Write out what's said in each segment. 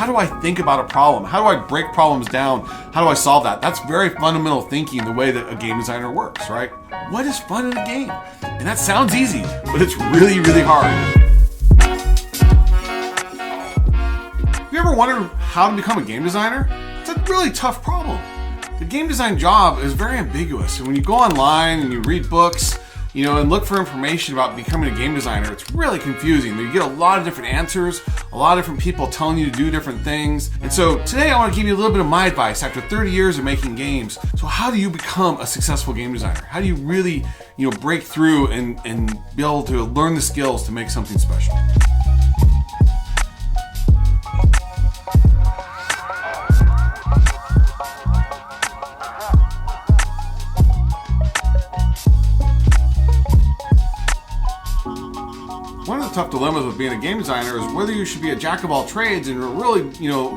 how do I think about a problem? How do I break problems down? How do I solve that? That's very fundamental thinking, the way that a game designer works, right? What is fun in a game? And that sounds easy, but it's really, really hard. Have you ever wondered how to become a game designer? It's a really tough problem. The game design job is very ambiguous. And when you go online and you read books, and look for information about becoming a game designer, it's really confusing. You get a lot of different answers, a lot of different people telling you to do different things. And so today I want to give you a little bit of my advice after 30 years of making games. So how do you become a successful game designer? How do you really, break through and be able to learn the skills to make something special? One of the tough dilemmas with being a game designer is whether you should be a jack of all trades and really,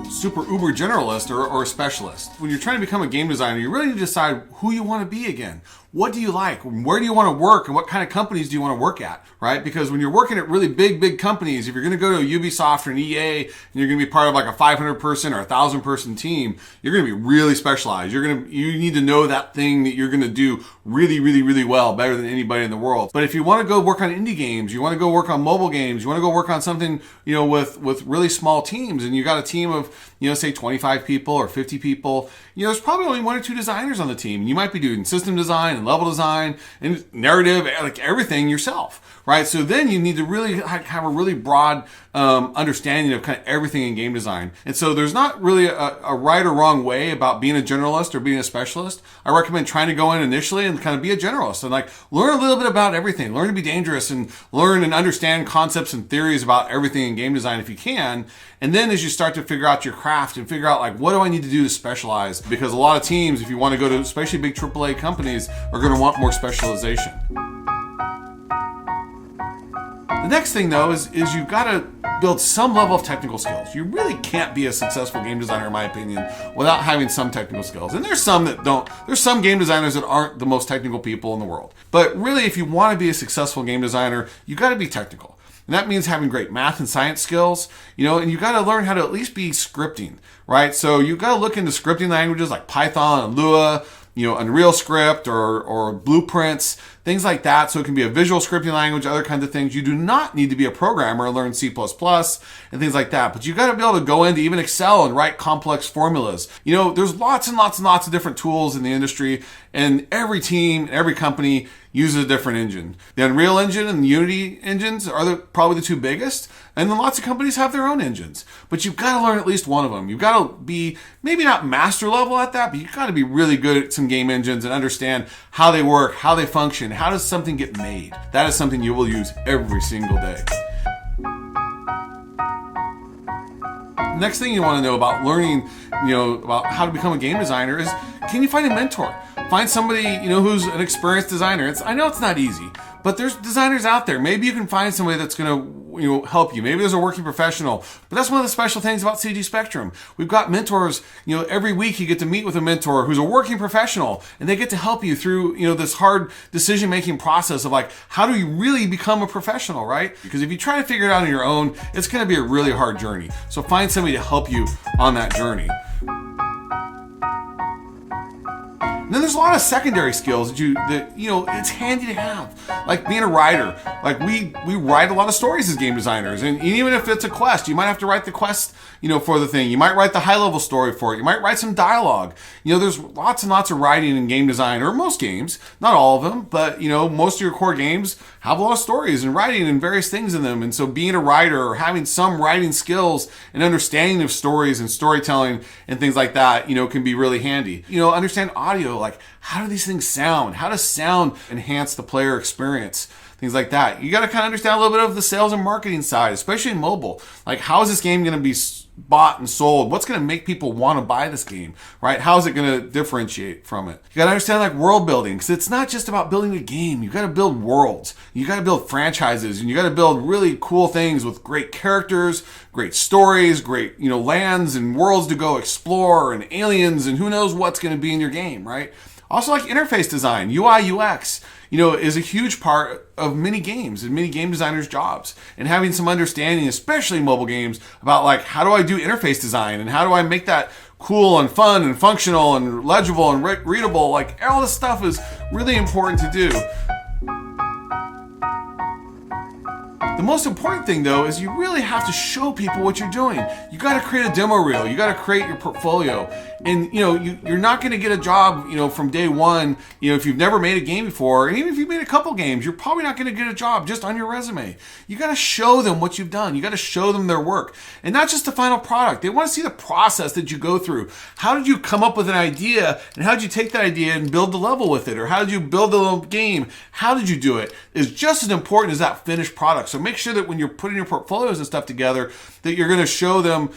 super uber generalist or a specialist. When you're trying to become a game designer, you really need to decide who you want to be again. What do you like? Where do you want to work? And what kind of companies do you want to work at, right? Because when you're working at really big companies, if you're going to go to a Ubisoft or an EA and you're going to be part of like a 500 person or 1,000 person team, you're going to be really specialized. You need to know that thing that you're going to do really, really, really well, better than anybody in the world. But if you want to go work on indie games, you want to go work on mobile games, you want to go work on something, with really small teams, and you got a team of, say 25 people or 50 people, there's probably only one or two designers on the team. You might be doing system design and level design and narrative, like everything yourself, right? So then you need to really have a really broad understanding of kind of everything in game design. And so there's not really a right or wrong way about being a generalist or being a specialist. I recommend trying to go in initially and kind of be a generalist and learn a little bit about everything, learn to be dangerous and learn and understand concepts and theories about everything in game design if you can. And then as you start to figure out your craft and figure out what do I need to do to specialize? Because a lot of teams, if you want to go to especially big AAA companies, are going to want more specialization. The next thing though is you've got to build some level of technical skills. You really can't be a successful game designer, in my opinion, without having some technical skills. And there's some that don't. There's some game designers that aren't the most technical people in the world. But really, if you want to be a successful game designer, you got to be technical. And that means having great math and science skills, and you got to learn how to at least be scripting, right? So you got to look into scripting languages like Python and Lua, Unreal Script or Blueprints, things like that. So it can be a visual scripting language, other kinds of things. You do not need to be a programmer and learn C++ and things like that. But you got to be able to go into even Excel and write complex formulas. There's lots and lots and lots of different tools in the industry, and every team, every company uses a different engine. The Unreal Engine and the Unity engines are probably the two biggest, and then lots of companies have their own engines. But you've got to learn at least one of them. You've got to be maybe not master level at that, but you've got to be really good at some game engines and understand how they work, how they function, how does something get made. That is something you will use every single day. Next thing you want to know about learning, about how to become a game designer is, can you find a mentor? Find somebody, who's an experienced designer. I know it's not easy, but there's designers out there. Maybe you can find somebody that's going to, help you. Maybe there's a working professional. But that's one of the special things about CG Spectrum. We've got mentors, every week you get to meet with a mentor who's a working professional, and they get to help you through, this hard decision-making process of how do you really become a professional, right? Because if you try to figure it out on your own, it's going to be a really hard journey. So find somebody to help you on that journey. And then there's a lot of secondary skills that it's handy to have, like being a writer. We write a lot of stories as game designers, and even if it's a quest, you might have to write the quest, for the thing. You might write the high-level story for it. You might write some dialogue. There's lots and lots of writing in game design, or most games, not all of them, but most of your core games have a lot of stories and writing and various things in them. And so being a writer or having some writing skills and understanding of stories and storytelling and things like that, can be really handy. Understand audio. How do these things sound? How does sound enhance the player experience? Things like that. You got to kind of understand a little bit of the sales and marketing side, especially in mobile. How is this game going to be bought and sold? What's going to make people want to buy this game, right? How is it going to differentiate from it? You got to understand world building, because it's not just about building a game. You got to build worlds. You got to build franchises, and you got to build really cool things with great characters, great stories, great, lands and worlds to go explore, and aliens, and who knows what's going to be in your game, right? Also like interface design, UI, UX, is a huge part of many games and many game designers' jobs. And having some understanding, especially in mobile games, about like, how do I do interface design and how do I make that cool and fun and functional and legible and readable? Like, all this stuff is really important to do. The most important thing though is you really have to show people what you're doing. You got to create a demo reel. You got to create your portfolio. And you're not going to get a job, from day one, if you've never made a game before, and even if you've made a couple games, you're probably not going to get a job just on your resume. You got to show them what you've done. You got to show them their work, and not just the final product. They want to see the process that you go through. How did you come up with an idea, and how did you take that idea and build the level with it, or how did you build the game? How did you do it? Is just as important as that finished product. So make sure that when you're putting your portfolios and stuff together, that you're going to show them,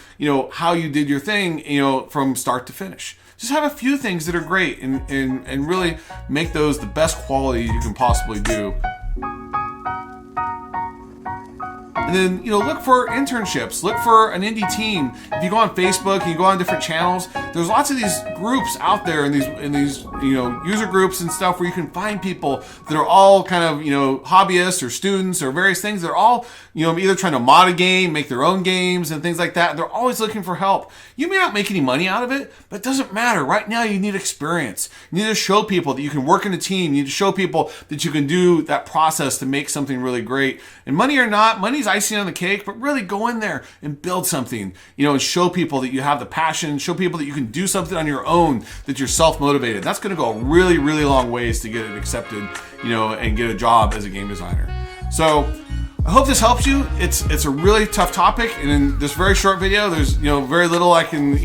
how you did your thing, from start to finish. Just have a few things that are great and really make those the best quality you can possibly do. And then, look for internships, look for an indie team. If you go on Facebook and you go on different channels, there's lots of these groups out there and these user groups and stuff where you can find people that are all kind of, hobbyists or students or various things. They're all, either trying to mod a game, make their own games and things like that. They're always looking for help. You may not make any money out of it, but it doesn't matter. Right now, you need experience. You need to show people that you can work in a team. You need to show people that you can do that process to make something really great. And money or not, money's icing on the cake, but really go in there and build something, and show people that you have the passion, show people that you can do something on your own, that you're self-motivated. That's going to go a really, really long ways to get it accepted, and get a job as a game designer. So I hope this helps you. It's a really tough topic, and in this very short video, there's very little I can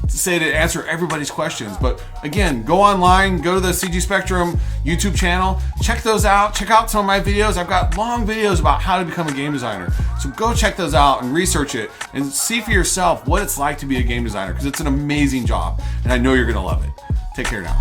say to answer everybody's questions. But again, go online, go to the CG Spectrum YouTube channel, check those out, check out some of my videos. I've got long videos about how to become a game designer. So go check those out and research it and see for yourself what it's like to be a game designer, because it's an amazing job and I know you're gonna love it. Take care now.